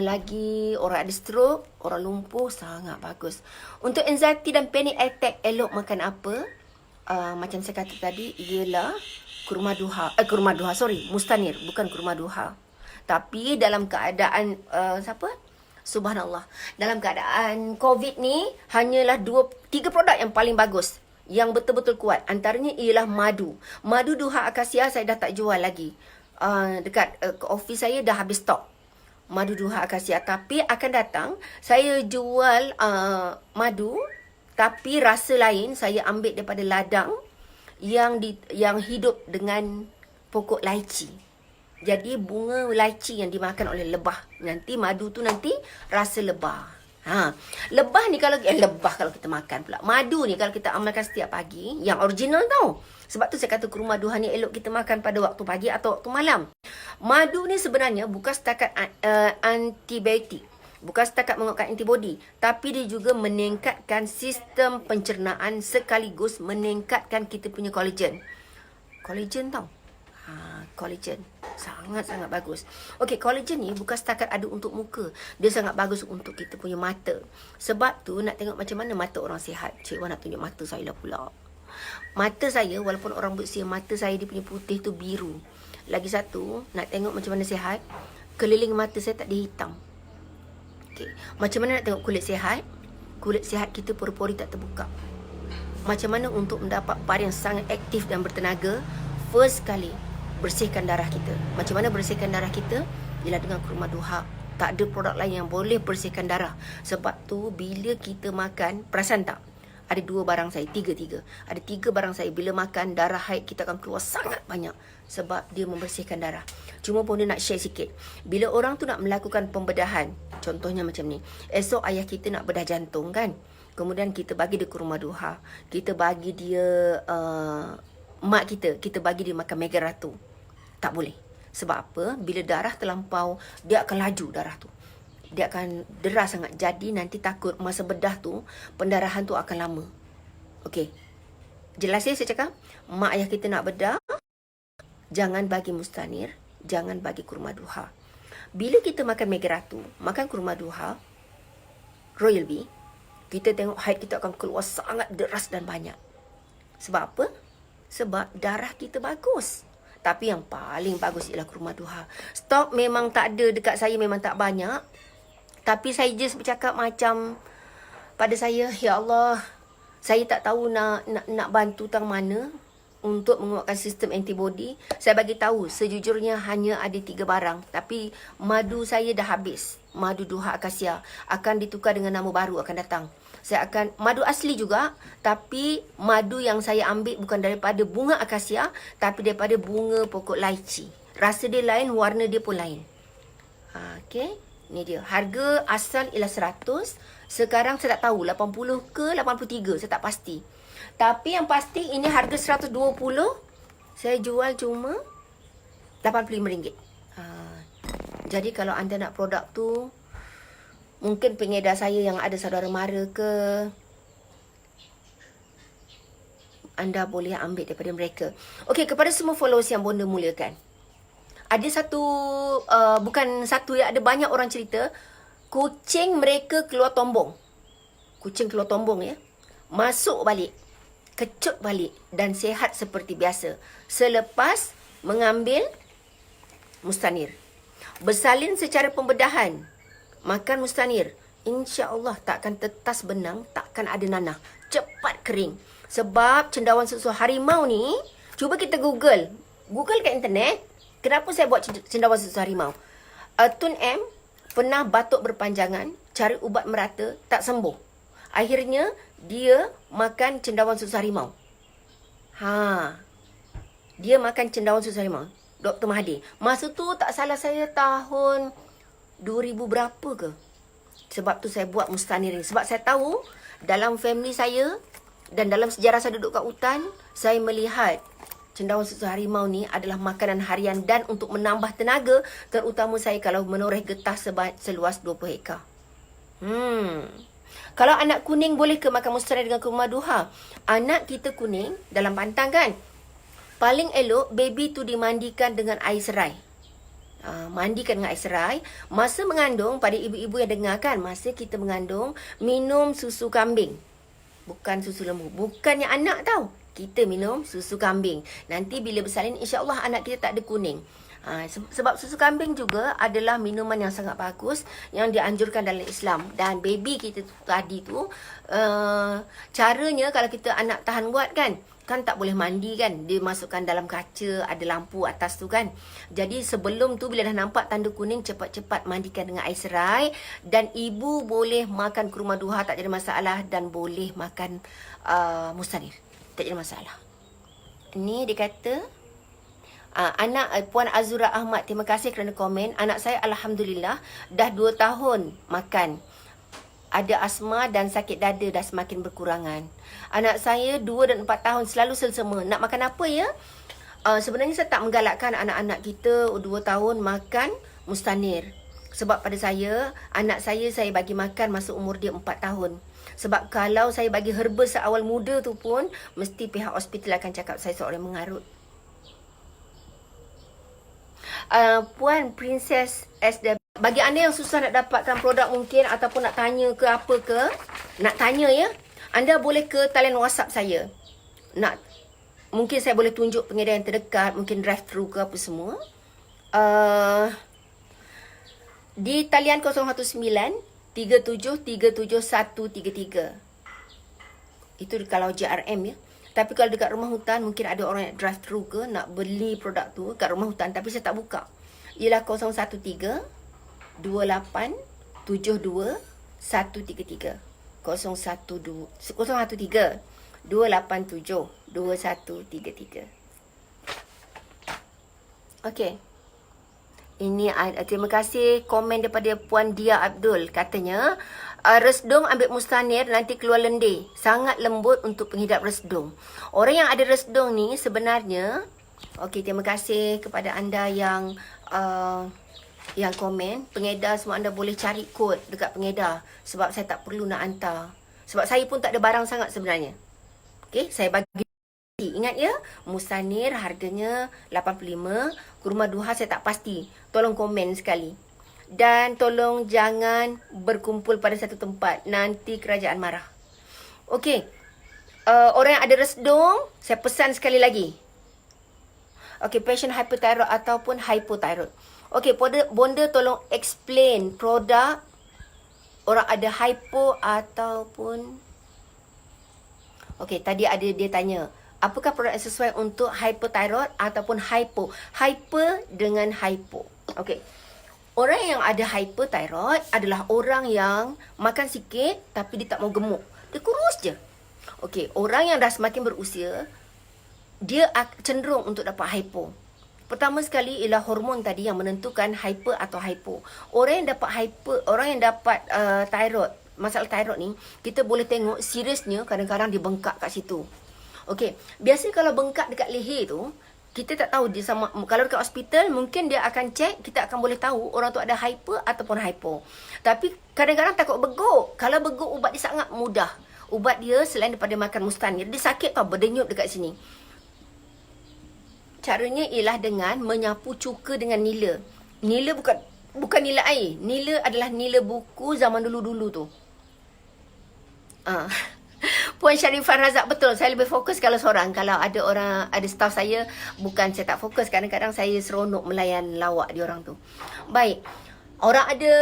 Lagi orang ada stroke, orang lumpuh, sangat bagus. Untuk anxiety dan panic attack, elok makan apa? Macam saya kata tadi, ialah kurma duha. Mustanir, bukan kurma duha. Tapi dalam keadaan Subhanallah. Dalam keadaan COVID ni, hanyalah 3 produk yang paling bagus, yang betul-betul kuat. Antaranya ialah madu. Madu duha akasia saya dah tak jual lagi. Dekat office saya dah habis stok madu duha akasia. Tapi akan datang saya jual madu, tapi rasa lain. Saya ambil daripada ladang yang hidup dengan pokok laici. Jadi bunga laici yang dimakan oleh lebah. Nanti madu tu nanti rasa lebah. Lebah ni kalau lebah kalau kita makan pula. Madu ni kalau kita amalkan setiap pagi, yang original tau. Sebab tu saya kata kurma duha ni elok kita makan pada waktu pagi atau waktu malam. Madu ni sebenarnya bukan setakat antibiotik, bukan setakat menguatkan antibody, tapi dia juga meningkatkan sistem pencernaan sekaligus meningkatkan kita punya kolagen. Kolagen tau. Kolagen sangat-sangat bagus. Okey, kolagen ni bukan setakat ada untuk muka. Dia sangat bagus untuk kita punya mata. Sebab tu nak tengok macam mana mata orang sihat. Cik Wan nak tunjuk mata saya lah pula. Mata saya, walaupun orang berusia, mata saya dia punya putih tu biru. Lagi satu, nak tengok macam mana sihat, keliling mata saya tak ada hitam. Okey, macam mana nak tengok kulit sihat? Kulit sihat kita pori-pori tak terbuka. Macam mana untuk mendapat pari yang sangat aktif dan bertenaga? First kali, bersihkan darah kita. Macam mana bersihkan darah kita? Ialah dengan kurma duha. Tak ada produk lain yang boleh bersihkan darah. Sebab tu bila kita makan, perasan tak? Ada 2 barang saya, 3. Ada 3 barang saya, bila makan darah haid kita akan keluar sangat banyak. Sebab dia membersihkan darah. Cuma pun dia nak share sikit. Bila orang tu nak melakukan pembedahan, contohnya macam ni. Esok ayah kita nak bedah jantung kan? Kemudian kita bagi dia kurma duha. Kita bagi dia mak kita bagi dia makan mega ratu. Tak boleh. Sebab apa? Bila darah terlampau, dia akan laju darah tu. Dia akan deras sangat. Jadi nanti takut masa bedah tu, pendarahan tu akan lama. Okey. Jelas ya saya cakap? Mak ayah kita nak bedah, jangan bagi mustanir, jangan bagi kurma duha. Bila kita makan mega ratu, makan kurma duha, Royal Bee, kita tengok haid kita akan keluar sangat deras dan banyak. Sebab apa? Sebab darah kita bagus. Tapi yang paling bagus ialah kurma duha. Stok memang tak ada dekat saya, memang tak banyak. Tapi saya just bercakap macam pada saya, ya Allah, saya tak tahu nak bantu tang mana. untuk menguatkan sistem antibody. Saya bagi tahu sejujurnya hanya ada 3 barang, tapi madu saya dah habis. Madu duha akasia akan ditukar dengan nama baru akan datang. Saya akan madu asli juga, tapi madu yang saya ambil bukan daripada bunga akasia, tapi daripada bunga pokok laici. Rasa dia lain, warna dia pun lain. Okey, ni dia. Harga asal ialah 100. Sekarang saya tak tahu 80 ke 83, saya tak pasti. Tapi yang pasti ini harga 120. Saya jual cuma RM85. Jadi kalau anda nak produk tu, mungkin pengedar saya yang ada saudara mara ke, anda boleh ambil daripada mereka. Okey, kepada semua followers yang bonda muliakan. Ada satu, bukan satu ya, ada banyak orang cerita, kucing mereka keluar tombong. Kucing keluar tombong ya. Masuk balik, kecut balik dan sihat seperti biasa selepas mengambil mustanir. Bersalin secara pembedahan, makan mustanir, insya-Allah takkan tetas benang, takkan ada nanah, cepat kering. Sebab cendawan susu harimau ni, cuba kita Google kat internet, kenapa saya buat cendawan susu harimau. Tun M pernah batuk berpanjangan, cari ubat merata, tak sembuh. Akhirnya dia makan cendawan susu harimau. Dia makan cendawan susu harimau. Dr. Mahathir. Masa tu tak salah saya tahun 2000 berapa ke. Sebab tu saya buat mustanir ni. Sebab saya tahu dalam family saya dan dalam sejarah saya duduk kat hutan, saya melihat cendawan susu harimau ni adalah makanan harian dan untuk menambah tenaga, terutama saya kalau menoreh getah seluas 20 hektar. Kalau anak kuning boleh ke makan mustanir dengan kurma duha? Anak kita kuning dalam pantang kan? Paling elok baby tu dimandikan dengan air serai. Mandikan dengan air serai. Masa mengandung, pada ibu-ibu yang dengar kan, masa kita mengandung, minum susu kambing. Bukan susu lembu. Bukannya anak tau. Kita minum susu kambing. Nanti bila bersalin, insya-Allah anak kita tak ada kuning. Sebab susu kambing juga adalah minuman yang sangat bagus yang dianjurkan dalam Islam. Dan baby kita tadi tu, caranya kalau kita anak tahan kuat kan tak boleh mandi kan, dia masukkan dalam kaca, ada lampu atas tu kan. Jadi sebelum tu bila dah nampak tanda kuning, cepat-cepat mandikan dengan air serai. Dan ibu boleh makan kurma duha, tak jadi masalah. Dan boleh makan mustanir, tak jadi masalah. Ni dia kata, anak Puan Azura Ahmad, terima kasih kerana komen. Anak saya Alhamdulillah dah 2 tahun makan. Ada asma dan sakit dada dah semakin berkurangan. Anak saya 2 dan 4 tahun selalu selsema. Nak makan apa ya? Sebenarnya saya tak menggalakkan anak-anak kita 2 tahun makan mustanir. Sebab pada saya, anak saya bagi makan masa umur dia 4 tahun. Sebab kalau saya bagi herba seawal muda tu pun, mesti pihak hospital akan cakap saya seorang mengarut. Puan Princess SW, bagi anda yang susah nak dapatkan produk mungkin ataupun nak tanya ke apa ke, nak tanya ya, anda boleh ke talian WhatsApp saya. Mungkin saya boleh tunjuk pengedar yang terdekat, mungkin drive thru ke apa semua. Di talian 019-3737-133. Itu kalau JRM ya. Tapi kalau dekat rumah hutan, mungkin ada orang yang drive thru ke nak beli produk tu kat rumah hutan, tapi saya tak buka. Ialah 013-2872-133. 013-2872-133. Okey. Ini terima kasih komen daripada Puan Dia Abdul. Katanya, resdung ambil mustanir nanti keluar lendir. Sangat lembut untuk penghidap resdung. Orang yang ada resdung ni sebenarnya, okey, terima kasih kepada anda yang komen. Pengedar semua anda boleh cari kod dekat pengedar. Sebab saya tak perlu nak hantar. Sebab saya pun tak ada barang sangat sebenarnya. Okey, saya bagi. Ingat ya, mustanir harganya 85, kurma duha saya tak pasti. Tolong komen sekali. Dan tolong jangan berkumpul pada satu tempat. Nanti kerajaan marah. Okey. Orang yang ada resdung, saya pesan sekali lagi. Okey, patient hyperthyroid ataupun hypothyroid. Okey, bonda tolong explain produk orang ada hypo ataupun... Okey, tadi ada dia tanya, apakah produk yang sesuai untuk hyperthyroid ataupun hypo. Hyper dengan hypo. Okey. Orang yang ada hyperthyroid adalah orang yang makan sikit tapi dia tak mau gemuk. Dia kurus je. Okey, orang yang dah semakin berusia, dia cenderung untuk dapat hypo. Pertama sekali ialah hormon tadi yang menentukan hyper atau hypo. Orang yang dapat hyper, orang yang dapat thyroid, masalah thyroid ni, kita boleh tengok seriousnya kadang-kadang dia bengkak kat situ. Okey, biasanya kalau bengkak dekat leher tu, kita tak tahu dia sama. Kalau dekat hospital mungkin dia akan cek, kita akan boleh tahu orang tu ada hyper ataupun hypo. Tapi kadang-kadang takut beguk. Kalau beguk, ubat dia sangat mudah. Ubat dia selain daripada makan mustanir, dia sakit tau, berdenyut dekat sini. Caranya ialah dengan menyapu cuka dengan nila. Nila bukan nila air. Nila adalah nila buku zaman dulu-dulu tu. Puan Sharifah Razak, betul. Saya lebih fokus kalau seorang. Kalau ada staff saya, bukan saya tak fokus. Kadang-kadang saya seronok melayan lawak dia orang tu. Baik. Orang ada,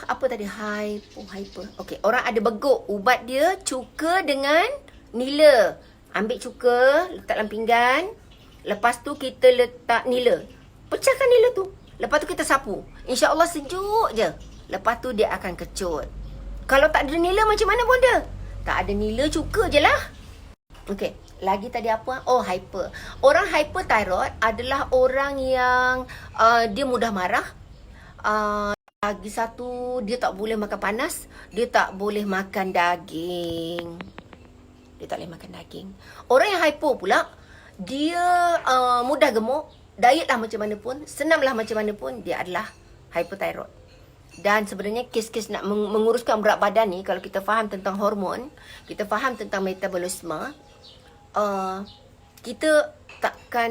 apa tadi? Hyper. Okey, orang ada beguk. Ubat dia cuka dengan nila. Ambil cuka, letak dalam pinggan. Lepas tu kita letak nila. Pecahkan nila tu. Lepas tu kita sapu. InsyaAllah sejuk je. Lepas tu dia akan kecut. Kalau tak ada nila macam mana pun dia? Tak ada nila, cuka je lah. Okey. Lagi tadi apa? Oh, hyper. Orang hyperthyroid adalah orang yang dia mudah marah. Lagi satu, dia tak boleh makan panas. Dia tak boleh makan daging. Dia tak boleh makan daging. Orang yang hypo pula, dia mudah gemuk, diet lah macam mana pun, senam lah macam mana pun, dia adalah hyperthyroid. Dan sebenarnya kes-kes nak menguruskan berat badan ni, kalau kita faham tentang hormon, kita faham tentang metabolisme, kita takkan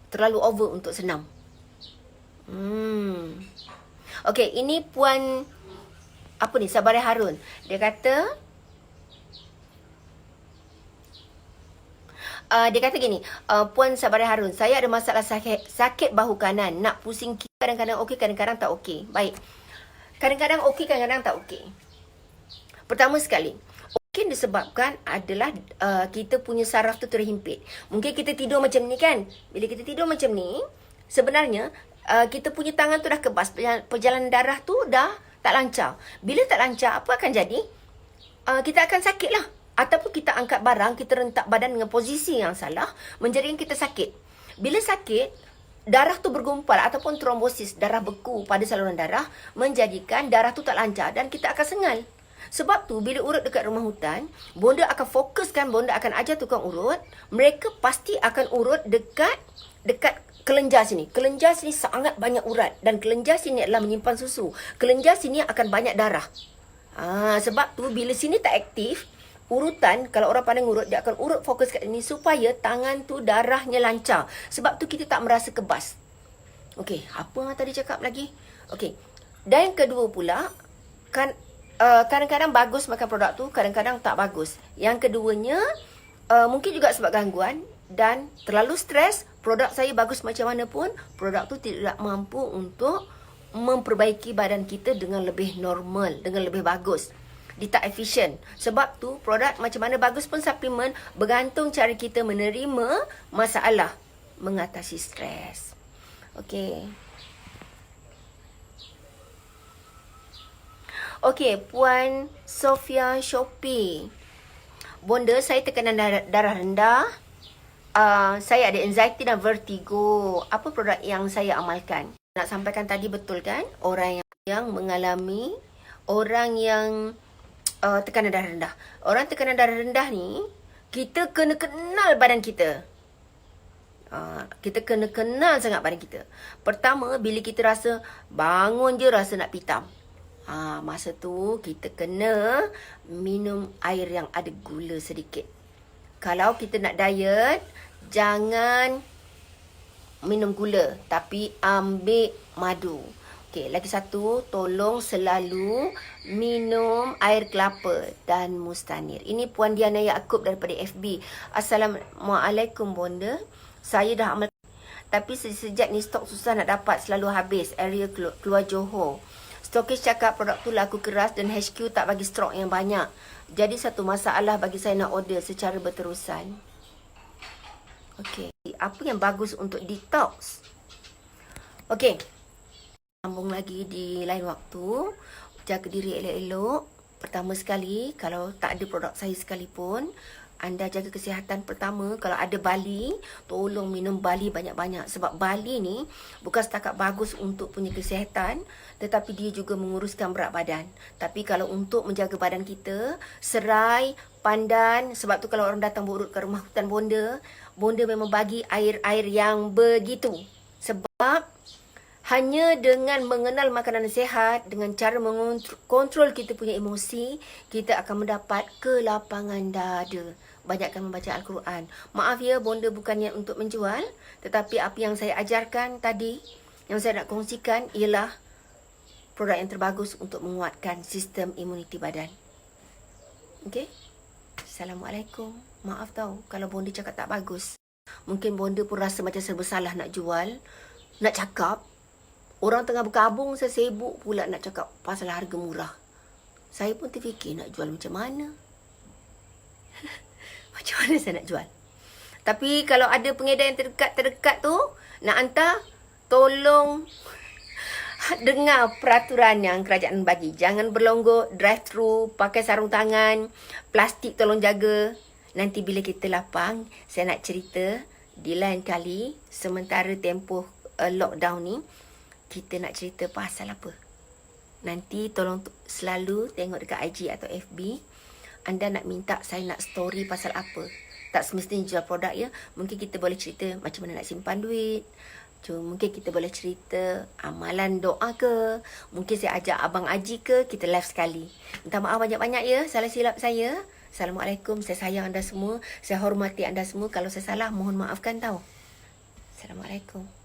terlalu over untuk senam. Okey, ini Puan apa ni, Sabaria Harun. Dia kata gini, Puan Sabaria Harun, saya ada masalah sakit bahu kanan, nak pusing kiri, kadang-kadang okey, kadang-kadang tak okey. Baik. Kadang-kadang okey, kadang-kadang tak okey. Pertama sekali, mungkin disebabkan adalah kita punya saraf tu terhimpit. Mungkin kita tidur macam ni kan. Bila kita tidur macam ni, sebenarnya kita punya tangan tu dah kebas. Perjalanan darah tu dah tak lancar. Bila tak lancar, apa akan jadi? Kita akan sakit lah. Ataupun kita angkat barang, kita rentak badan dengan posisi yang salah, menjadikan kita sakit. Bila sakit, darah tu bergumpal ataupun trombosis, darah beku pada saluran darah, menjadikan darah tu tak lancar dan kita akan sengal. Sebab tu, bila urut dekat rumah hutan, bonda akan fokuskan, bonda akan ajar tukang urut, mereka pasti akan urut dekat kelenjar sini. Kelenjar sini sangat banyak urat dan kelenjar sini adalah menyimpan susu. Kelenjar sini akan banyak darah. Sebab tu, bila sini tak aktif, urutan, kalau orang pandai urut, dia akan urut fokus kat sini supaya tangan tu darahnya lancar. Sebab tu kita tak merasa kebas. Okey, apa yang tadi cakap lagi? Okey. Dan yang kedua pula, kadang-kadang bagus makan produk tu, kadang-kadang tak bagus. Yang keduanya, mungkin juga sebab gangguan dan terlalu stres, produk saya bagus macam mana pun, produk tu tidak mampu untuk memperbaiki badan kita dengan lebih normal, dengan lebih bagus. Dia tak efisien. Sebab tu produk macam mana bagus pun suplemen bergantung cara kita menerima masalah, mengatasi stres. Okey. Okey, Puan Sofia Shopee. Bonda, saya tekanan darah rendah. Saya ada anxiety dan vertigo. Apa produk yang saya amalkan? Nak sampaikan tadi betul kan? Orang yang mengalami, orang yang tekanan darah rendah. Orang tekanan darah rendah ni, kita kena kenal badan kita. Kita kena kenal sangat badan kita. Pertama, bila kita rasa bangun je rasa nak pitam. Masa tu kita kena minum air yang ada gula sedikit. Kalau kita nak diet, jangan minum gula, tapi ambil madu. Okey, lagi satu, tolong selalu minum air kelapa dan mustanir. Ini Puan Diana Yaakob daripada FB. Assalamualaikum bonda. Saya dah amal, tapi sejak ni stok susah nak dapat, selalu habis. Area keluar Johor. Stokis cakap produk tu laku keras dan HQ tak bagi stok yang banyak. Jadi satu masalah bagi saya nak order secara berterusan. Okey, apa yang bagus untuk detox? Okey, sambung lagi di lain waktu. Jaga diri elok-elok. Pertama sekali, kalau tak ada produk saya sekalipun, anda jaga kesihatan pertama. Kalau ada bali, tolong minum bali banyak-banyak. Sebab bali ni bukan setakat bagus untuk punya kesihatan, tetapi dia juga menguruskan berat badan. Tapi kalau untuk menjaga badan kita, serai, pandan. Sebab tu kalau orang datang berurut ke rumah hutan bonda, bonda memang bagi air-air yang begitu. Sebab hanya dengan mengenal makanan sihat, dengan cara mengontrol kita punya emosi, kita akan mendapat kelapangan dada. Banyakkan membaca Al-Quran. Maaf ya, bonda bukannya untuk menjual, tetapi apa yang saya ajarkan tadi, yang saya nak kongsikan ialah produk yang terbagus untuk menguatkan sistem imuniti badan. Okey? Assalamualaikum. Maaf tau kalau bonda cakap tak bagus. Mungkin bonda pun rasa macam serba salah nak jual, nak cakap. Orang tengah berkabung, saya sibuk pula nak cakap pasal harga murah. Saya pun terfikir nak jual macam mana. Macam mana saya nak jual? Tapi kalau ada pengedar yang terdekat tu, nak hantar, tolong dengar peraturan yang kerajaan bagi. Jangan berlonggok, drive thru, pakai sarung tangan, plastik tolong jaga. Nanti bila kita lapang, saya nak cerita di lain kali, sementara tempoh lockdown ni, kita nak cerita pasal apa. Nanti tolong selalu tengok dekat IG atau FB. Anda nak minta saya nak story pasal apa. Tak semestinya jual produk ya. Mungkin kita boleh cerita macam mana nak simpan duit. Mungkin kita boleh cerita amalan doa ke. Mungkin saya ajak Abang Aji ke. Kita live sekali. Minta maaf banyak-banyak ya. Salah silap saya. Assalamualaikum. Saya sayang anda semua. Saya hormati anda semua. Kalau saya salah, mohon maafkan tau. Assalamualaikum.